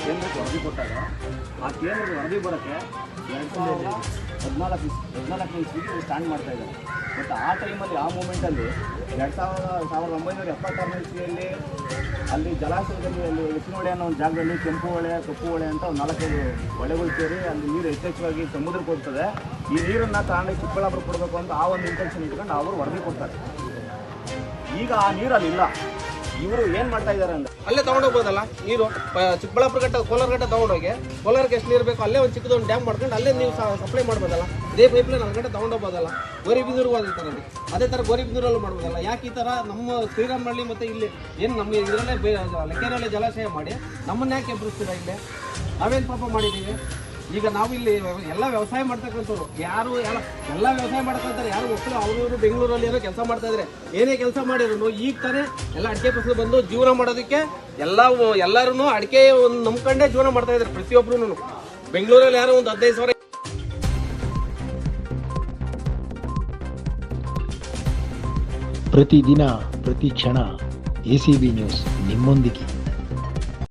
ಕೇಂದ್ರಕ್ಕೆ ವರದಿ ಕೊಟ್ಟಾಗ ಆ ಕೇಂದ್ರದ ವರದಿ ಬರೋಕ್ಕೆ 2014 ಇಸ್ವಿಗೆ ಸ್ಟ್ಯಾಂಡ್ ಮಾಡ್ತಾ ಇದ್ದಾರೆ. ಮತ್ತು ಆ ಟೈಮಲ್ಲಿ ಆ ಮೂಮೆಂಟಲ್ಲಿ 1976 ಇಸ್ವಿಯಲ್ಲಿ ಅಲ್ಲಿ ಜಲಾಶಯದಲ್ಲಿ ಅಲ್ಲಿ ಎತ್ತಿನಹೊಳೆ ಅನ್ನೋ ಒಂದು ಜಾಗದಲ್ಲಿ ಕೆಂಪು ಹೊಳೆ, ಕಪ್ಪು ಹೊಳೆ ಅಂತ ಒಂದು 4 ಹೊಳೆಗಳು ಸೇರಿ ಅಲ್ಲಿ ನೀರು ಯಥೇಚ್ಛವಾಗಿ ಸಮುದ್ರಕ್ಕೆ ಹೋಗ್ತದೆ. ಈ ನೀರನ್ನು ತಗೊಂಡು ಚಿಕ್ಕಬಳ್ಳಾಪುರ ಕೊಡಬೇಕು ಅಂತ ಆ ಒಂದು ಇಂಟೆನ್ಷನ್ ಇಟ್ಕೊಂಡು ಅವರು ವರದಿ ಕೊಡ್ತಾರೆ. ಈಗ ಆ ನೀರು ಅಲ್ಲಿಲ್ಲ. ಇವರು ಏನು ಮಾಡ್ತಾ ಇದ್ದಾರೆ ಅಂದರೆ ಅಲ್ಲೇ ತೊಗೊಂಡೋಗ್ಬೋದಲ್ಲ ನೀರು, ಚಿಕ್ಕಬಳ್ಳಾಪುರ ಘಟ್ಟ ಕೋಲಾರ ಘಟ್ಟ ತೊಗೊಂಡೋಗಿ ಕೋಲಾರಕ್ಕೆ ಎಷ್ಟು ನೀರು ಬೇಕು ಅಲ್ಲೇ ಒಂದು ಚಿಕ್ಕದೊಂದು ಡ್ಯಾಮ್ ಮಾಡ್ಕೊಂಡು ಅಲ್ಲೇ ನೀವು ಸಪ್ಲೈ ಮಾಡ್ಬೋದಲ್ಲ. ಇದೇ ಪೈಪ್ಲೈನ್ ಹೊರಗಡೆ ತೊಗೊಂಡೋಗ್ಬೋದಲ್ಲ. ಗೋರಿಬಿದೂರು ಅದೇ ಥರ ಗೋರಿಬಿದೂರಲ್ಲೂ ಮಾಡ್ಬೋದಲ್ಲ. ಯಾಕೆ ಈ ಥರ ನಮ್ಮ ಶ್ರೀರಾಮನಹಳ್ಳಿ ಮತ್ತು ಇಲ್ಲಿ ಏನು ನಮ್ಮ ಇದರಲ್ಲೇ ಲೆಕ್ಕೇನಹಳ್ಳಿ ಜಲಾಶಯ ಮಾಡಿ ನಮ್ಮನ್ನ ಯಾಕೆ ಎಬ್ಬರಿಸ್ತೀರಾ? ಇಲ್ಲೇ ನಾವೇನು ಪಾಪ ಮಾಡಿದ್ದೀವಿ? ಈಗ ನಾವು ಇಲ್ಲಿ ಎಲ್ಲ ವ್ಯವಸಾಯ ಮಾಡ್ತಕ್ಕಂಥವ್ರು ಯಾರು ಎಲ್ಲ ವ್ಯವಸಾಯ ಮಾಡ್ಕೊಂತಾರೆ. ಯಾರು ಮಕ್ಕಳು ಅವರು ಬೆಂಗಳೂರಲ್ಲಿ ಏನೋ ಕೆಲಸ ಮಾಡ್ತಾ ಇದ್ದಾರೆ. ಏನೇ ಕೆಲಸ ಮಾಡಿದ್ರು ಈಗ ತಾನೇ ಎಲ್ಲ ಅಡಿಕೆ ಫಸಲು ಬಂದು ಜೀವನ ಮಾಡೋದಕ್ಕೆ ಎಲ್ಲರೂ ಅಡಿಕೆ ಒಂದು ನಂಬ್ಕೊಂಡೇ ಜೀವನ ಮಾಡ್ತಾ ಇದ್ದಾರೆ. ಪ್ರತಿಯೊಬ್ಬರು ಬೆಂಗಳೂರಲ್ಲಿ ಯಾರೋ ಒಂದು 15,000 ಪ್ರತಿದಿನ ಪ್ರತಿ ಕ್ಷಣ ACB ನ್ಯೂಸ್ ನಿಮ್ಮೊಂದಿಗೆ.